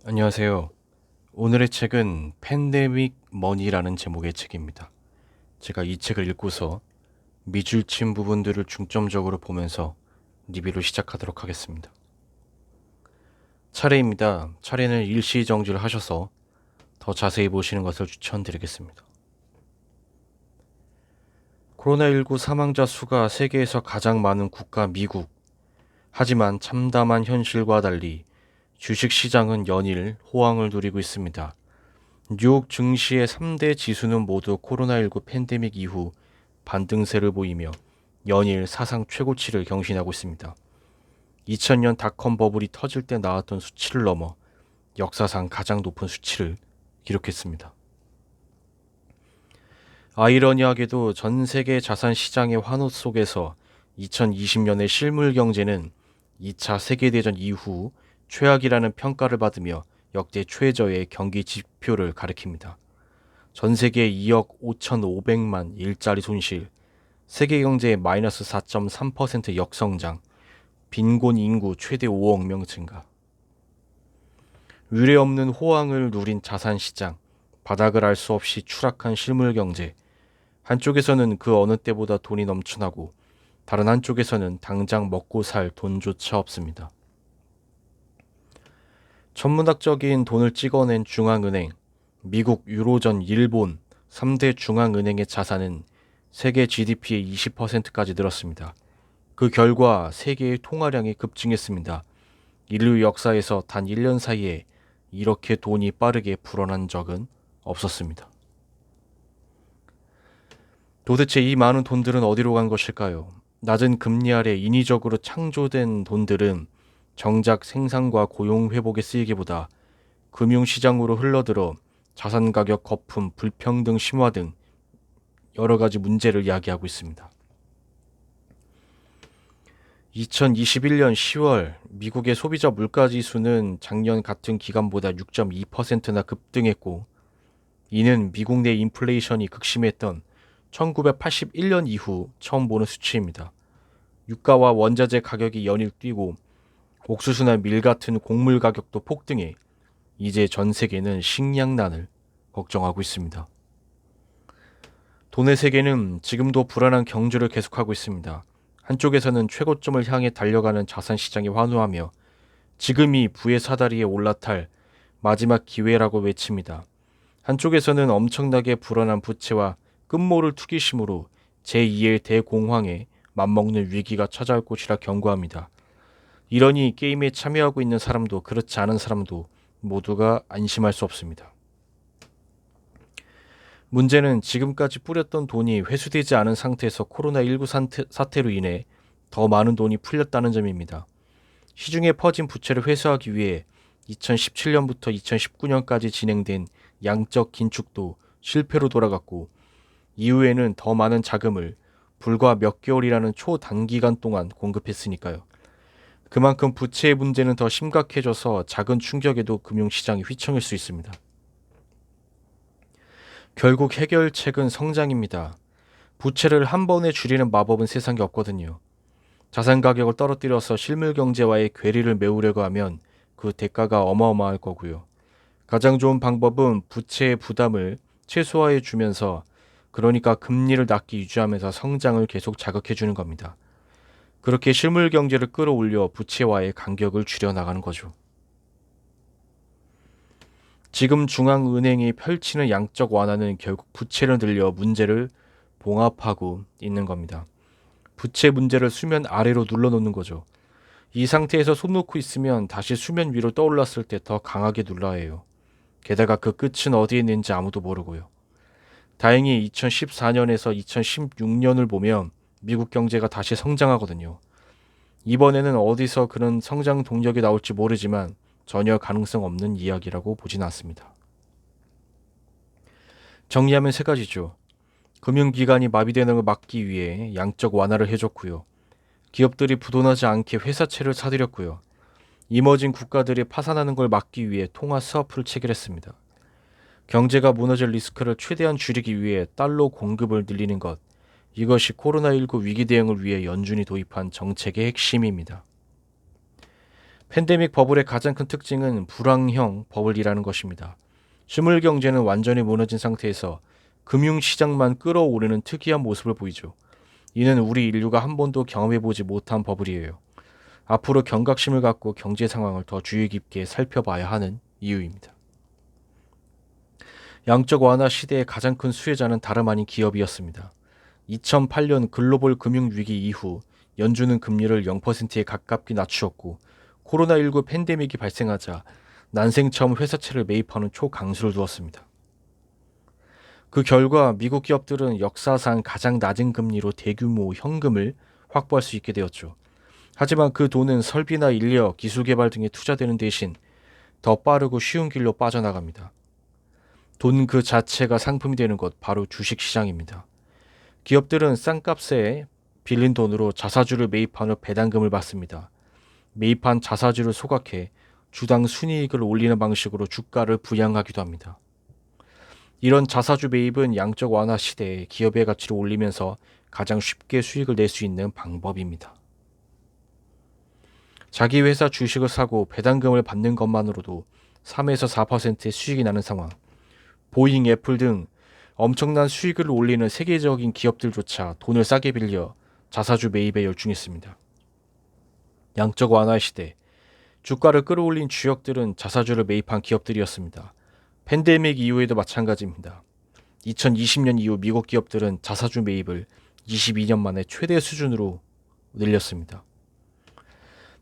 안녕하세요. 오늘의 책은 팬데믹 머니라는 제목의 책입니다. 제가 이 책을 읽고서 미줄친 부분들을 중점적으로 보면서 리뷰를 시작하도록 하겠습니다. 차례입니다. 차례는 일시정지를 하셔서 더 자세히 보시는 것을 추천드리겠습니다. 코로나19 사망자 수가 세계에서 가장 많은 국가 미국. 하지만 참담한 현실과 달리 주식시장은 연일 호황을 누리고 있습니다. 뉴욕 증시의 3대 지수는 모두 코로나19 팬데믹 이후 반등세를 보이며 연일 사상 최고치를 경신하고 있습니다. 2000년 닷컴 버블이 터질 때 나왔던 수치를 넘어 역사상 가장 높은 수치를 기록했습니다. 아이러니하게도 전 세계 자산 시장의 환호 속에서 2020년의 실물 경제는 2차 세계대전 이후 최악이라는 평가를 받으며 역대 최저의 경기 지표를 가리킵니다. 전 세계 2억 5,500만 일자리 손실, 세계 경제의 마이너스 4.3% 역성장, 빈곤 인구 최대 5억 명 증가. 유례없는 호황을 누린 자산 시장, 바닥을 알 수 없이 추락한 실물 경제. 한쪽에서는 그 어느 때보다 돈이 넘쳐나고 다른 한쪽에서는 당장 먹고 살 돈조차 없습니다. 천문학적인 돈을 찍어낸 중앙은행, 미국, 유로존, 일본 3대 중앙은행의 자산은 세계 GDP의 20%까지 늘었습니다. 그 결과 세계의 통화량이 급증했습니다. 인류 역사에서 단 1년 사이에 이렇게 돈이 빠르게 불어난 적은 없었습니다. 도대체 이 많은 돈들은 어디로 간 것일까요? 낮은 금리 아래 인위적으로 창조된 돈들은 정작 생산과 고용 회복에 쓰이기보다 금융시장으로 흘러들어 자산 가격 거품, 불평등 심화 등 여러 가지 문제를 야기하고 있습니다. 2021년 10월 미국의 소비자 물가지수는 작년 같은 기간보다 6.2%나 급등했고, 이는 미국 내 인플레이션이 극심했던 1981년 이후 처음 보는 수치입니다. 유가와 원자재 가격이 연일 뛰고 옥수수나 밀 같은 곡물 가격도 폭등해 이제 전 세계는 식량난을 걱정하고 있습니다. 돈의 세계는 지금도 불안한 경주를 계속하고 있습니다. 한쪽에서는 최고점을 향해 달려가는 자산 시장이 환호하며 지금이 부의 사다리에 올라탈 마지막 기회라고 외칩니다. 한쪽에서는 엄청나게 불어난 부채와 끝모를 투기심으로 제2의 대공황에 맞먹는 위기가 찾아올 것이라 경고합니다. 이러니 게임에 참여하고 있는 사람도 그렇지 않은 사람도 모두가 안심할 수 없습니다. 문제는 지금까지 뿌렸던 돈이 회수되지 않은 상태에서 코로나19 사태로 인해 더 많은 돈이 풀렸다는 점입니다. 시중에 퍼진 부채를 회수하기 위해 2017년부터 2019년까지 진행된 양적 긴축도 실패로 돌아갔고, 이후에는 더 많은 자금을 불과 몇 개월이라는 초단기간 동안 공급했으니까요. 그만큼 부채의 문제는 더 심각해져서 작은 충격에도 금융시장이 휘청일 수 있습니다. 결국 해결책은 성장입니다. 부채를 한 번에 줄이는 마법은 세상에 없거든요. 자산 가격을 떨어뜨려서 실물 경제와의 괴리를 메우려고 하면 그 대가가 어마어마할 거고요. 가장 좋은 방법은 부채의 부담을 최소화해 주면서, 그러니까 금리를 낮게 유지하면서 성장을 계속 자극해 주는 겁니다. 그렇게 실물 경제를 끌어올려 부채와의 간격을 줄여나가는 거죠. 지금 중앙은행이 펼치는 양적 완화는 결국 부채를 늘려 문제를 봉합하고 있는 겁니다. 부채 문제를 수면 아래로 눌러놓는 거죠. 이 상태에서 손 놓고 있으면 다시 수면 위로 떠올랐을 때 더 강하게 눌러야 해요. 게다가 그 끝은 어디에 있는지 아무도 모르고요. 다행히 2014년에서 2016년을 보면 미국 경제가 다시 성장하거든요. 이번에는 어디서 그런 성장 동력이 나올지 모르지만 전혀 가능성 없는 이야기라고 보진 않습니다. 정리하면 세 가지죠. 금융기관이 마비되는 걸 막기 위해 양적 완화를 해줬고요. 기업들이 부도나지 않게 회사채를 사들였고요. 이머징 국가들이 파산하는 걸 막기 위해 통화 스와프를 체결했습니다. 경제가 무너질 리스크를 최대한 줄이기 위해 달러 공급을 늘리는 것. 이것이 코로나19 위기 대응을 위해 연준이 도입한 정책의 핵심입니다. 팬데믹 버블의 가장 큰 특징은 불황형 버블이라는 것입니다. 실물 경제는 완전히 무너진 상태에서 금융시장만 끌어오르는 특이한 모습을 보이죠. 이는 우리 인류가 한 번도 경험해보지 못한 버블이에요. 앞으로 경각심을 갖고 경제 상황을 더 주의 깊게 살펴봐야 하는 이유입니다. 양적 완화 시대의 가장 큰 수혜자는 다름 아닌 기업이었습니다. 2008년 글로벌 금융위기 이후 연준은 금리를 0%에 가깝게 낮추었고 코로나19 팬데믹이 발생하자 난생 처음 회사채를 매입하는 초강수를 두었습니다. 그 결과 미국 기업들은 역사상 가장 낮은 금리로 대규모 현금을 확보할 수 있게 되었죠. 하지만 그 돈은 설비나 인력, 기술 개발 등에 투자되는 대신 더 빠르고 쉬운 길로 빠져나갑니다. 돈 그 자체가 상품이 되는 것, 바로 주식시장입니다. 기업들은 싼 값에 빌린 돈으로 자사주를 매입한 후 배당금을 받습니다. 매입한 자사주를 소각해 주당 순이익을 올리는 방식으로 주가를 부양하기도 합니다. 이런 자사주 매입은 양적 완화 시대에 기업의 가치를 올리면서 가장 쉽게 수익을 낼 수 있는 방법입니다. 자기 회사 주식을 사고 배당금을 받는 것만으로도 3에서 4%의 수익이 나는 상황. 보잉, 애플 등 엄청난 수익을 올리는 세계적인 기업들조차 돈을 싸게 빌려 자사주 매입에 열중했습니다. 양적 완화 시대, 주가를 끌어올린 주역들은 자사주를 매입한 기업들이었습니다. 팬데믹 이후에도 마찬가지입니다. 2020년 이후 미국 기업들은 자사주 매입을 22년 만에 최대 수준으로 늘렸습니다.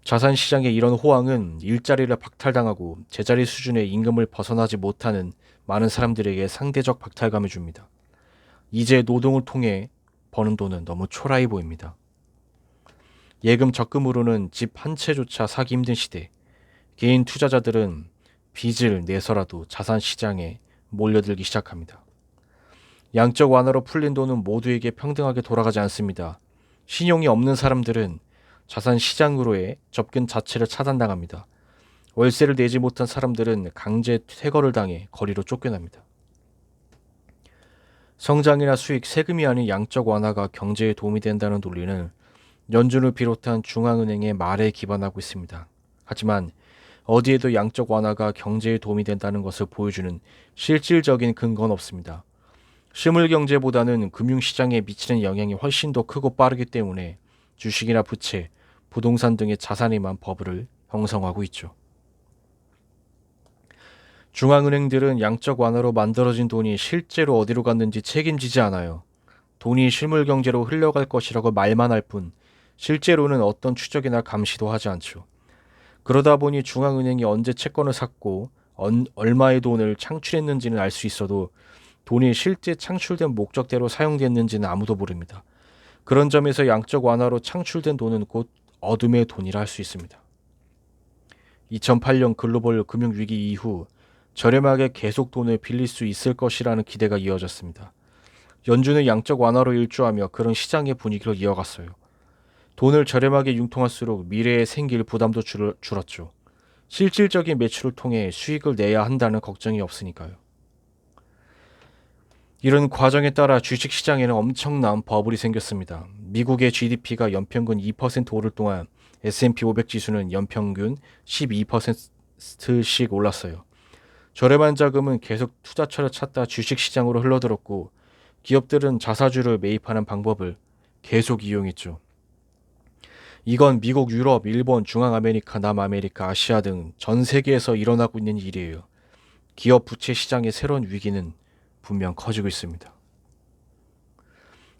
자산 시장의 이런 호황은 일자리를 박탈당하고 제자리 수준의 임금을 벗어나지 못하는 많은 사람들에게 상대적 박탈감을 줍니다. 이제 노동을 통해 버는 돈은 너무 초라해 보입니다. 예금 적금으로는 집 한 채조차 사기 힘든 시대, 개인 투자자들은 빚을 내서라도 자산 시장에 몰려들기 시작합니다. 양적 완화로 풀린 돈은 모두에게 평등하게 돌아가지 않습니다. 신용이 없는 사람들은 자산 시장으로의 접근 자체를 차단당합니다. 월세를 내지 못한 사람들은 강제 퇴거를 당해 거리로 쫓겨납니다. 성장이나 수익, 세금이 아닌 양적 완화가 경제에 도움이 된다는 논리는 연준을 비롯한 중앙은행의 말에 기반하고 있습니다. 하지만 어디에도 양적 완화가 경제에 도움이 된다는 것을 보여주는 실질적인 근거는 없습니다. 실물 경제보다는 금융시장에 미치는 영향이 훨씬 더 크고 빠르기 때문에 주식이나 부채, 부동산 등의 자산에만 버블을 형성하고 있죠. 중앙은행들은 양적 완화로 만들어진 돈이 실제로 어디로 갔는지 책임지지 않아요. 돈이 실물 경제로 흘러갈 것이라고 말만 할 뿐 실제로는 어떤 추적이나 감시도 하지 않죠. 그러다 보니 중앙은행이 언제 채권을 샀고 얼마의 돈을 창출했는지는 알 수 있어도 돈이 실제 창출된 목적대로 사용됐는지는 아무도 모릅니다. 그런 점에서 양적 완화로 창출된 돈은 곧 어둠의 돈이라 할 수 있습니다. 2008년 글로벌 금융위기 이후 저렴하게 계속 돈을 빌릴 수 있을 것이라는 기대가 이어졌습니다. 연준은 양적 완화로 일조하며 그런 시장의 분위기를 이어갔어요. 돈을 저렴하게 융통할수록 미래에 생길 부담도 줄었죠. 실질적인 매출을 통해 수익을 내야 한다는 걱정이 없으니까요. 이런 과정에 따라 주식시장에는 엄청난 버블이 생겼습니다. 미국의 GDP가 연평균 2% 오를 동안 S&P 500 지수는 연평균 12%씩 올랐어요. 저렴한 자금은 계속 투자처를 찾다 주식시장으로 흘러들었고 기업들은 자사주를 매입하는 방법을 계속 이용했죠. 이건 미국, 유럽, 일본, 중앙아메리카, 남아메리카, 아시아 등 전 세계에서 일어나고 있는 일이에요. 기업 부채 시장의 새로운 위기는 분명 커지고 있습니다.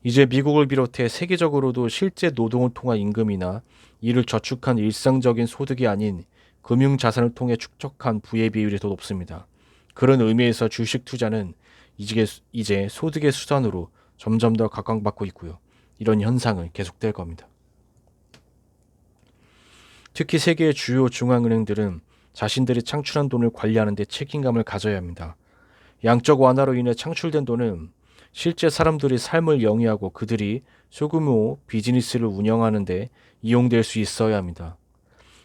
이제 미국을 비롯해 세계적으로도 실제 노동을 통한 임금이나 이를 저축한 일상적인 소득이 아닌 금융자산을 통해 축적한 부의 비율이 더 높습니다. 그런 의미에서 주식 투자는 이제 소득의 수단으로 점점 더 각광받고 있고요. 이런 현상은 계속될 겁니다. 특히 세계의 주요 중앙은행들은 자신들이 창출한 돈을 관리하는 데 책임감을 가져야 합니다. 양적 완화로 인해 창출된 돈은 실제 사람들의 삶을 영위하고 그들이 소규모 비즈니스를 운영하는 데 이용될 수 있어야 합니다.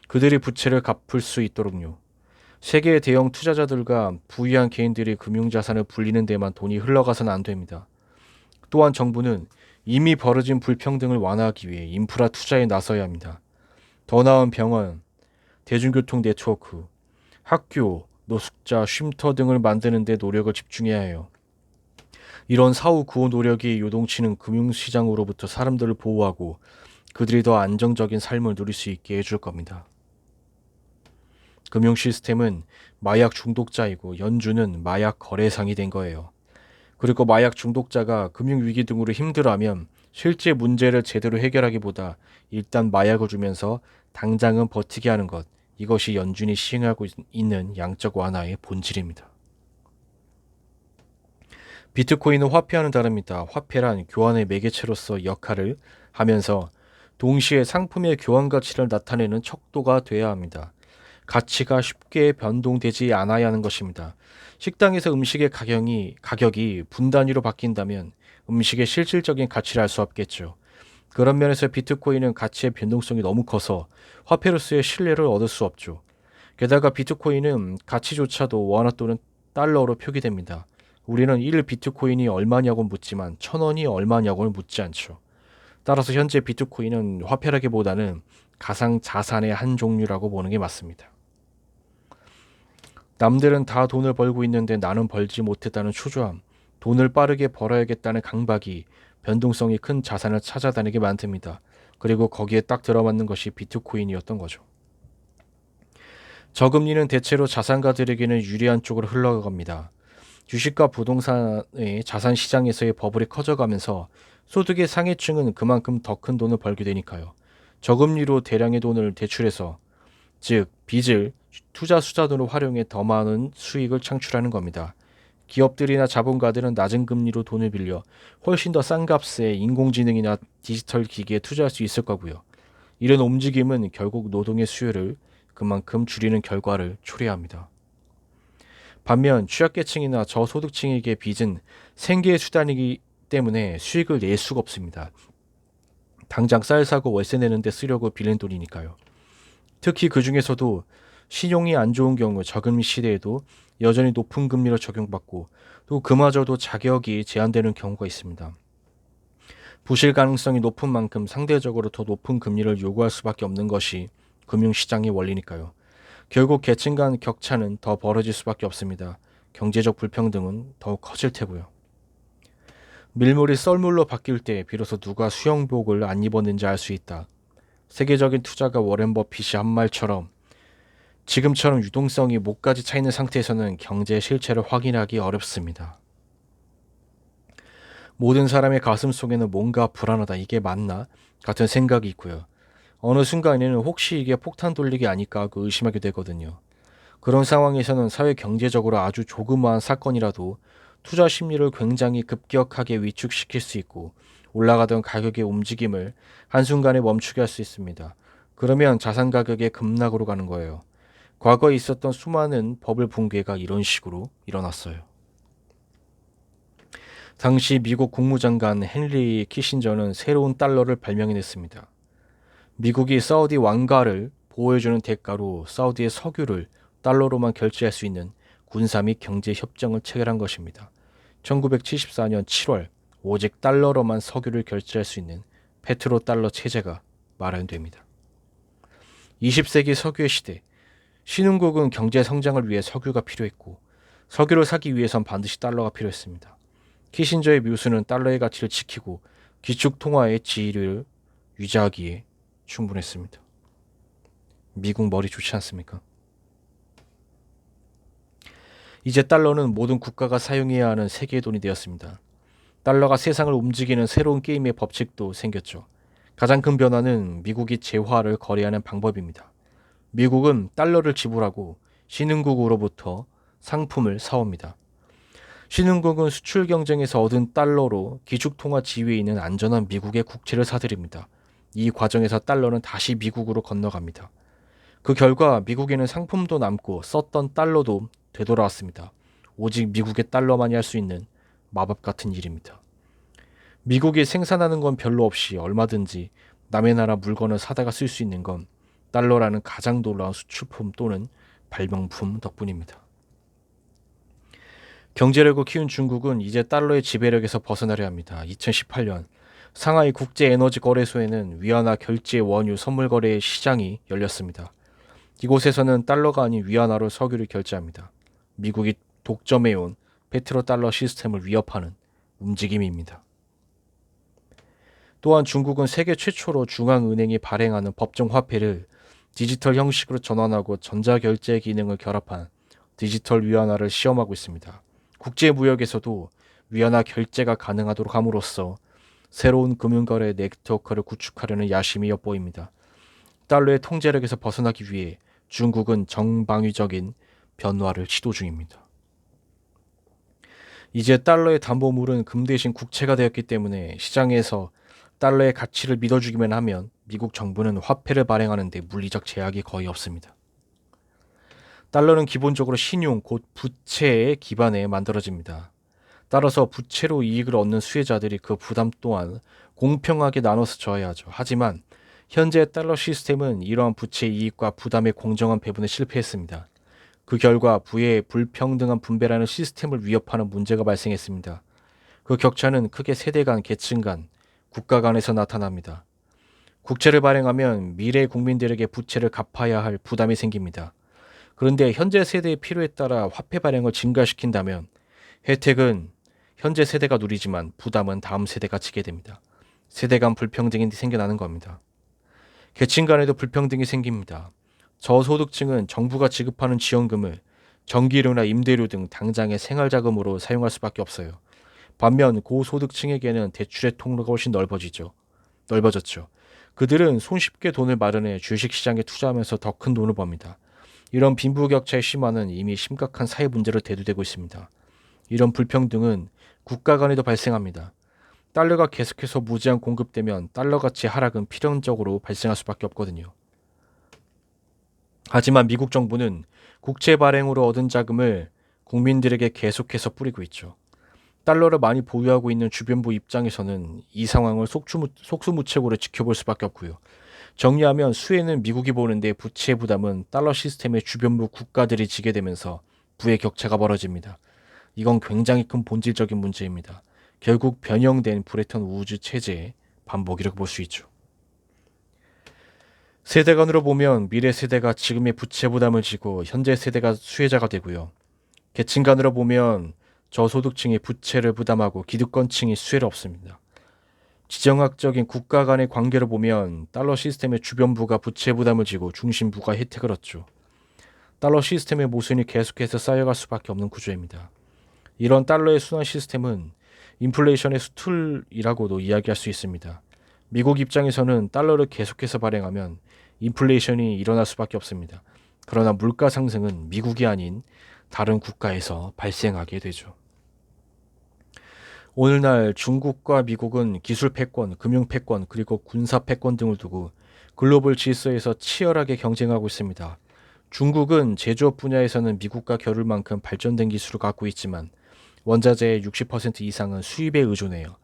그들이 부채를 갚을 수 있도록요. 세계의 대형 투자자들과 부유한 개인들이 금융자산을 불리는 데만 돈이 흘러가서는 안 됩니다. 또한 정부는 이미 벌어진 불평등을 완화하기 위해 인프라 투자에 나서야 합니다. 더 나은 병원, 대중교통 네트워크, 학교, 노숙자, 쉼터 등을 만드는 데 노력을 집중해야 해요. 이런 사후 구호 노력이 요동치는 금융시장으로부터 사람들을 보호하고 그들이 더 안정적인 삶을 누릴 수 있게 해줄 겁니다. 금융 시스템은 마약 중독자이고 연준은 마약 거래상이 된 거예요. 그리고 마약 중독자가 금융위기 등으로 힘들어하면 실제 문제를 제대로 해결하기보다 일단 마약을 주면서 당장은 버티게 하는 것, 이것이 연준이 시행하고 있는 양적 완화의 본질입니다. 비트코인은 화폐와는 다릅니다. 화폐란 교환의 매개체로서 역할을 하면서 동시에 상품의 교환 가치를 나타내는 척도가 돼야 합니다. 가치가 쉽게 변동되지 않아야 하는 것입니다. 식당에서 음식의 가격이 분 단위로 바뀐다면 음식의 실질적인 가치를 알 수 없겠죠. 그런 면에서 비트코인은 가치의 변동성이 너무 커서 화폐로서의 신뢰를 얻을 수 없죠. 게다가 비트코인은 가치조차도 원화 또는 달러로 표기됩니다. 우리는 1 비트코인이 얼마냐고 묻지만 1,000원이 얼마냐고는 묻지 않죠. 따라서 현재 비트코인은 화폐라기보다는 가상 자산의 한 종류라고 보는 게 맞습니다. 남들은 다 돈을 벌고 있는데 나는 벌지 못했다는 초조함, 돈을 빠르게 벌어야겠다는 강박이 변동성이 큰 자산을 찾아다니게 만듭니다. 그리고 거기에 딱 들어맞는 것이 비트코인이었던 거죠. 저금리는 대체로 자산가들에게는 유리한 쪽으로 흘러갑니다. 주식과 부동산의 자산 시장에서의 버블이 커져가면서 소득의 상위층은 그만큼 더 큰 돈을 벌게 되니까요. 저금리로 대량의 돈을 대출해서, 즉 빚을 투자 수단으로 활용해 더 많은 수익을 창출하는 겁니다. 기업들이나 자본가들은 낮은 금리로 돈을 빌려 훨씬 더 싼 값에 인공지능이나 디지털 기기에 투자할 수 있을 거고요. 이런 움직임은 결국 노동의 수요를 그만큼 줄이는 결과를 초래합니다. 반면 취약계층이나 저소득층에게 빚은 생계의 수단이기 때문에 수익을 낼 수가 없습니다. 당장 쌀 사고 월세 내는 데 쓰려고 빌린 돈이니까요. 특히 그 중에서도 신용이 안 좋은 경우 저금리 시대에도 여전히 높은 금리로 적용받고 또 그마저도 자격이 제한되는 경우가 있습니다. 부실 가능성이 높은 만큼 상대적으로 더 높은 금리를 요구할 수밖에 없는 것이 금융시장의 원리니까요. 결국 계층 간 격차는 더 벌어질 수밖에 없습니다. 경제적 불평등은 더욱 커질 테고요. 밀물이 썰물로 바뀔 때 비로소 누가 수영복을 안 입었는지 알 수 있다. 세계적인 투자가 워렌 버핏이 한 말처럼 지금처럼 유동성이 목까지 차 있는 상태에서는 경제 실체를 확인하기 어렵습니다. 모든 사람의 가슴 속에는 뭔가 불안하다, 이게 맞나? 같은 생각이 있고요. 어느 순간에는 혹시 이게 폭탄 돌리기 아닐까 하고 의심하게 되거든요. 그런 상황에서는 사회 경제적으로 아주 조그마한 사건이라도 투자 심리를 굉장히 급격하게 위축시킬 수 있고 올라가던 가격의 움직임을 한순간에 멈추게 할 수 있습니다. 그러면 자산 가격의 급락으로 가는 거예요. 과거에 있었던 수많은 버블 붕괴가 이런 식으로 일어났어요. 당시 미국 국무장관 헨리 키신저는 새로운 달러를 발명해냈습니다. 미국이 사우디 왕가를 보호해주는 대가로 사우디의 석유를 달러로만 결제할 수 있는 군사 및 경제 협정을 체결한 것입니다. 1974년 7월 오직 달러로만 석유를 결제할 수 있는 페트로 달러 체제가 마련됩니다. 20세기 석유의 시대, 신흥국은 경제 성장을 위해 석유가 필요했고 석유를 사기 위해선 반드시 달러가 필요했습니다. 키신저의 묘수는 달러의 가치를 지키고 기축 통화의 지위를 유지하기에 충분했습니다. 미국 머리 좋지 않습니까? 이제 달러는 모든 국가가 사용해야 하는 세계의 돈이 되었습니다. 달러가 세상을 움직이는 새로운 게임의 법칙도 생겼죠. 가장 큰 변화는 미국이 재화를 거래하는 방법입니다. 미국은 달러를 지불하고 신흥국으로부터 상품을 사옵니다. 신흥국은 수출 경쟁에서 얻은 달러로 기축통화 지위에 있는 안전한 미국의 국채를 사들입니다. 이 과정에서 달러는 다시 미국으로 건너갑니다. 그 결과 미국에는 상품도 남고 썼던 달러도 되돌아왔습니다. 오직 미국의 달러만이 할 수 있는 마법 같은 일입니다. 미국이 생산하는 건 별로 없이 얼마든지 남의 나라 물건을 사다가 쓸 수 있는 건 달러라는 가장 놀라운 수출품 또는 발명품 덕분입니다. 경제력을 키운 중국은 이제 달러의 지배력에서 벗어나려 합니다. 2018년 상하이 국제에너지 거래소에는 위안화 결제 원유 선물 거래 시장이 열렸습니다. 이곳에서는 달러가 아닌 위안화로 석유를 결제합니다. 미국이 독점해온 페트로달러 시스템을 위협하는 움직임입니다. 또한 중국은 세계 최초로 중앙은행이 발행하는 법정 화폐를 디지털 형식으로 전환하고 전자결제 기능을 결합한 디지털 위안화를 시험하고 있습니다. 국제무역에서도 위안화 결제가 가능하도록 함으로써 새로운 금융거래 네트워크를 구축하려는 야심이 엿보입니다. 달러의 통제력에서 벗어나기 위해 중국은 정방위적인 변화를 시도 중입니다. 이제 달러의 담보물은 금 대신 국채가 되었기 때문에 시장에서 달러의 가치를 믿어주기만 하면 미국 정부는 화폐를 발행하는 데 물리적 제약이 거의 없습니다. 달러는 기본적으로 신용, 곧 부채에 기반해 만들어집니다. 따라서 부채로 이익을 얻는 수혜자들이 그 부담 또한 공평하게 나눠서 져야 하죠. 하지만 현재 달러 시스템은 이러한 부채 이익과 부담의 공정한 배분에 실패했습니다. 그 결과 부의 불평등한 분배라는 시스템을 위협하는 문제가 발생했습니다. 그 격차는 크게 세대 간, 계층 간, 국가 간에서 나타납니다. 국채를 발행하면 미래 국민들에게 부채를 갚아야 할 부담이 생깁니다. 그런데 현재 세대의 필요에 따라 화폐 발행을 증가시킨다면 혜택은 현재 세대가 누리지만 부담은 다음 세대가 지게 됩니다. 세대 간 불평등이 생겨나는 겁니다. 계층 간에도 불평등이 생깁니다. 저소득층은 정부가 지급하는 지원금을 전기료나 임대료 등 당장의 생활자금으로 사용할 수밖에 없어요. 반면 고소득층에게는 대출의 통로가 훨씬 넓어졌죠. 그들은 손쉽게 돈을 마련해 주식시장에 투자하면서 더 큰 돈을 법니다. 이런 빈부격차의 심화는 이미 심각한 사회 문제로 대두되고 있습니다. 이런 불평등은 국가 간에도 발생합니다. 달러가 계속해서 무제한 공급되면 달러 가치 하락은 필연적으로 발생할 수밖에 없거든요. 하지만 미국 정부는 국채 발행으로 얻은 자금을 국민들에게 계속해서 뿌리고 있죠. 달러를 많이 보유하고 있는 주변부 입장에서는 이 상황을 속수무책으로 지켜볼 수밖에 없고요. 정리하면 수혜는 미국이 보는데 부채 부담은 달러 시스템의 주변부 국가들이 지게 되면서 부의 격차가 벌어집니다. 이건 굉장히 큰 본질적인 문제입니다. 결국 변형된 브레턴 우즈 체제의 반복이라고 볼 수 있죠. 세대 간으로 보면 미래 세대가 지금의 부채 부담을 지고 현재 세대가 수혜자가 되고요. 계층 간으로 보면 저소득층이 부채를 부담하고 기득권층이 수혜를 얻습니다. 지정학적인 국가 간의 관계를 보면 달러 시스템의 주변부가 부채 부담을 지고 중심부가 혜택을 얻죠. 달러 시스템의 모순이 계속해서 쌓여갈 수밖에 없는 구조입니다. 이런 달러의 순환 시스템은 인플레이션의 수틀이라고도 이야기할 수 있습니다. 미국 입장에서는 달러를 계속해서 발행하면 인플레이션이 일어날 수밖에 없습니다. 그러나 물가 상승은 미국이 아닌 다른 국가에서 발생하게 되죠. 오늘날 중국과 미국은 기술 패권, 금융 패권, 그리고 군사 패권 등을 두고 글로벌 질서에서 치열하게 경쟁하고 있습니다. 중국은 제조업 분야에서는 미국과 겨룰 만큼 발전된 기술을 갖고 있지만 원자재의 60% 이상은 수입에 의존해요.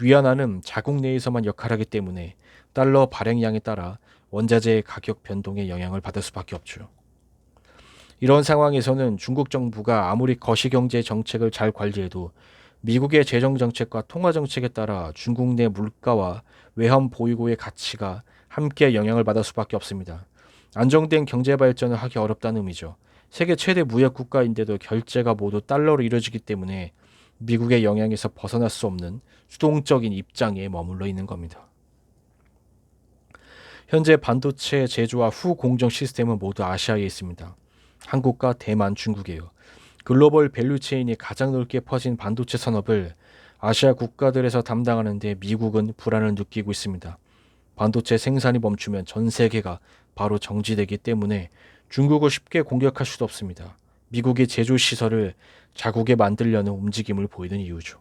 위안화는 자국 내에서만 역할하기 때문에 달러 발행량에 따라 원자재의 가격 변동에 영향을 받을 수밖에 없죠. 이런 상황에서는 중국 정부가 아무리 거시경제 정책을 잘 관리해도 미국의 재정 정책과 통화 정책에 따라 중국 내 물가와 외환 보유고의 가치가 함께 영향을 받을 수밖에 없습니다. 안정된 경제 발전을 하기 어렵다는 의미죠. 세계 최대 무역 국가인데도 결제가 모두 달러로 이루어지기 때문에 미국의 영향에서 벗어날 수 없는 수동적인 입장에 머물러 있는 겁니다. 현재 반도체 제조와 후 공정 시스템은 모두 아시아에 있습니다. 한국과 대만, 중국이에요. 글로벌 밸류체인이 가장 넓게 퍼진 반도체 산업을 아시아 국가들에서 담당하는데 미국은 불안을 느끼고 있습니다. 반도체 생산이 멈추면 전 세계가 바로 정지되기 때문에 중국을 쉽게 공격할 수도 없습니다. 미국의 제조 시설을 자국에 만들려는 움직임을 보이는 이유죠.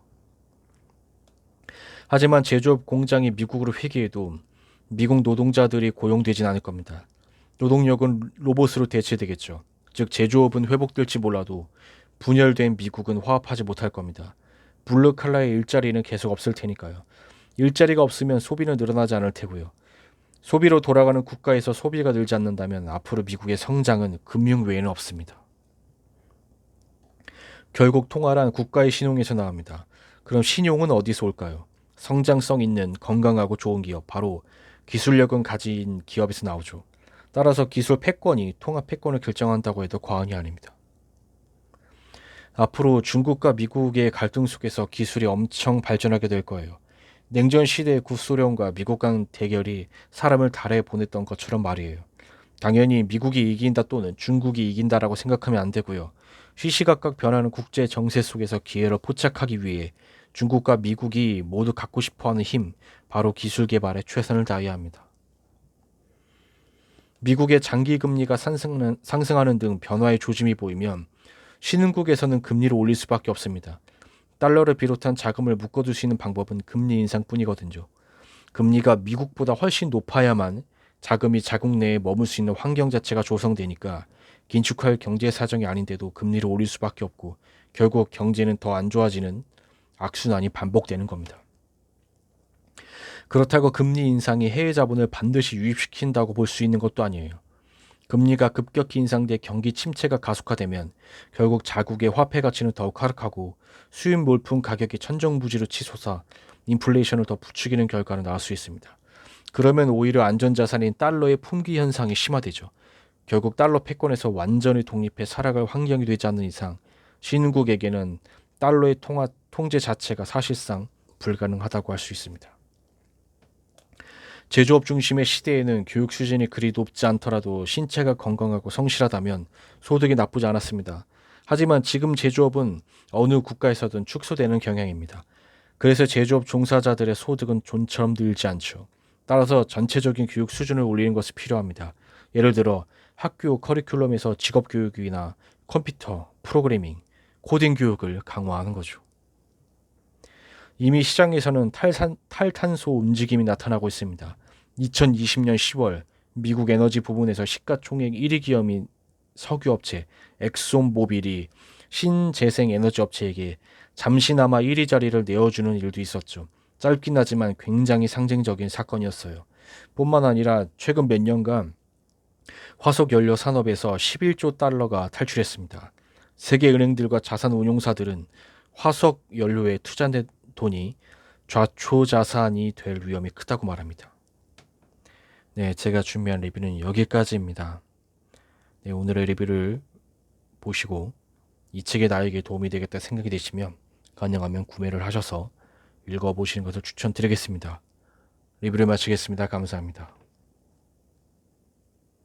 하지만 제조업 공장이 미국으로 회귀해도 미국 노동자들이 고용되진 않을 겁니다. 노동력은 로봇으로 대체되겠죠. 즉 제조업은 회복될지 몰라도 분열된 미국은 화합하지 못할 겁니다. 블루 칼라의 일자리는 계속 없을 테니까요. 일자리가 없으면 소비는 늘어나지 않을 테고요. 소비로 돌아가는 국가에서 소비가 늘지 않는다면 앞으로 미국의 성장은 금융 외에는 없습니다. 결국 통화란 국가의 신용에서 나옵니다. 그럼 신용은 어디서 올까요? 성장성 있는 건강하고 좋은 기업, 바로 기술력은 가진 기업에서 나오죠. 따라서 기술 패권이 통합 패권을 결정한다고 해도 과언이 아닙니다. 앞으로 중국과 미국의 갈등 속에서 기술이 엄청 발전하게 될 거예요. 냉전 시대의 구소련과 미국 간 대결이 사람을 달에 보냈던 것처럼 말이에요. 당연히 미국이 이긴다 또는 중국이 이긴다라고 생각하면 안 되고요. 시시각각 변하는 국제 정세 속에서 기회를 포착하기 위해 중국과 미국이 모두 갖고 싶어하는 힘, 바로 기술 개발에 최선을 다해야 합니다. 미국의 장기 금리가 상승하는 등 변화의 조짐이 보이면 신흥국에서는 금리를 올릴 수밖에 없습니다. 달러를 비롯한 자금을 묶어둘 수 있는 방법은 금리 인상뿐이거든요. 금리가 미국보다 훨씬 높아야만 자금이 자국 내에 머물 수 있는 환경 자체가 조성되니까 긴축할 경제 사정이 아닌데도 금리를 올릴 수밖에 없고 결국 경제는 더 안 좋아지는 악순환이 반복되는 겁니다. 그렇다고 금리 인상이 해외 자본을 반드시 유입시킨다고 볼 수 있는 것도 아니에요. 금리가 급격히 인상돼 경기 침체가 가속화되면 결국 자국의 화폐 가치는 더욱 하락하고 수입 물품 가격이 천정부지로 치솟아 인플레이션을 더 부추기는 결과를 낳을 수 있습니다. 그러면 오히려 안전자산인 달러의 품귀 현상이 심화되죠. 결국 달러 패권에서 완전히 독립해 살아갈 환경이 되지 않는 이상 신흥국에게는 달러의 통제 자체가 사실상 불가능하다고 할 수 있습니다. 제조업 중심의 시대에는 교육 수준이 그리 높지 않더라도 신체가 건강하고 성실하다면 소득이 나쁘지 않았습니다. 하지만 지금 제조업은 어느 국가에서든 축소되는 경향입니다. 그래서 제조업 종사자들의 소득은 좀처럼 늘지 않죠. 따라서 전체적인 교육 수준을 올리는 것이 필요합니다. 예를 들어 학교 커리큘럼에서 직업교육이나 컴퓨터, 프로그래밍, 코딩 교육을 강화하는 거죠. 이미 시장에서는 탈탄소 움직임이 나타나고 있습니다. 2020년 10월 미국 에너지 부문에서 시가총액 1위 기업인 석유업체 엑손모빌이 신재생 에너지 업체에게 잠시나마 1위 자리를 내어주는 일도 있었죠. 짧긴 하지만 굉장히 상징적인 사건이었어요. 뿐만 아니라 최근 몇 년간 화석연료 산업에서 11조 달러가 탈출했습니다. 세계 은행들과 자산운용사들은 화석연료에 투자된 돈이 좌초자산이 될 위험이 크다고 말합니다. 네, 제가 준비한 리뷰는 여기까지입니다. 네, 오늘의 리뷰를 보시고 이 책이 나에게 도움이 되겠다 생각이 되시면 가능하면 구매를 하셔서 읽어보시는 것을 추천드리겠습니다. 리뷰를 마치겠습니다. 감사합니다.